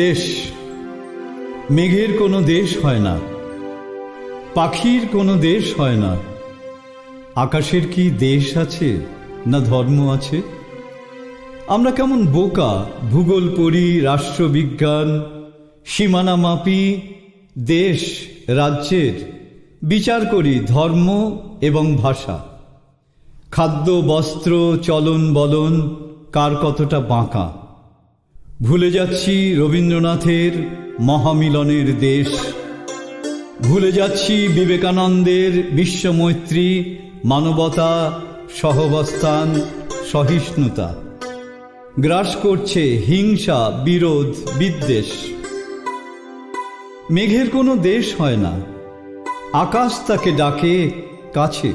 দেশ, মেঘের কোনো দেশ হয় না, পাখির কোনো দেশ হয় না। আকাশের কি দেশ আছে, না ধর্ম আছে? আমরা কেমন বোকা, ভূগোল পড়ি, রাষ্ট্রবিজ্ঞান, সীমানা মাপি, দেশ রাজ্যের বিচার করি ধর্ম এবং ভাষা, খাদ্য বস্ত্র চলন বলন কার কতটা বাঁকা। ভুলে যাচ্ছি রবীন্দ্রনাথের মহামিলনের দেশ, ভুলে যাচ্ছি বিবেকানন্দের বিশ্বমৈত্রী, মানবতা, সহাবস্থান, সহিষ্ণুতা। গ্রাস করছে হিংসা, বিরোধ, বিদ্বেষ। মেঘের কোনো দেশ হয় না, আকাশ তাকে ডাকে কাছে।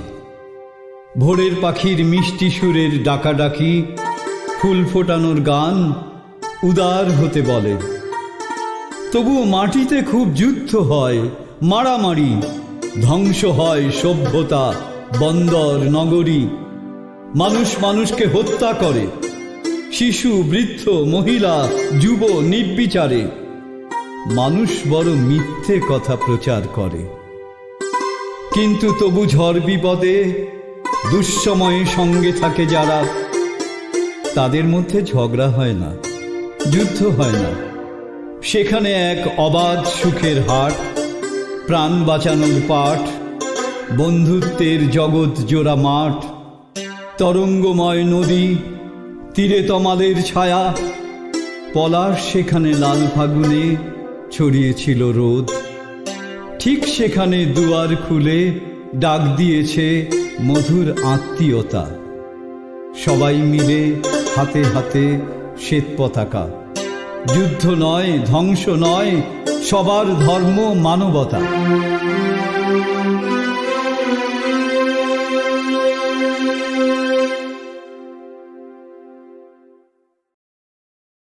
ভোরের পাখির মিষ্টি সুরের ডাকাডাকি, ফুল ফোটানোর গান উদার হতে বলে। তবুও মাটিতে খুব যুদ্ধ হয়, মারামারি, ধ্বংস হয় সভ্যতা, বন্দর, নগরী। মানুষ মানুষকে হত্যা করে, শিশু, বৃদ্ধ, মহিলা, যুব নির্বিচারে। মানুষ বড় মিথ্যে কথা প্রচার করে, কিন্তু তবু ঝড় বিপদে দুঃসময়ে সঙ্গে থাকে যারা, তাদের মধ্যে ঝগড়া হয় না, যুদ্ধ হয় না। সেখানে এক অবাধ সুখের হাট, প্রাণ বাঁচানোর পাঠ, বন্ধুত্বের জগৎ জোড়া মাঠ, তরঙ্গময় নদী, তীরে তমালের ছায়া। পলাশ সেখানে লাল ফাগুনে ছড়িয়েছিল রোদ। ঠিক সেখানে দুয়ার খুলে ডাক দিয়েছে মধুর আত্মীয়তা। সবাই মিলে হাতে হাতে শ্বেত পতাকা। যুদ্ধ নয়, ধ্বংস নয়, সবার ধর্ম মানবতা।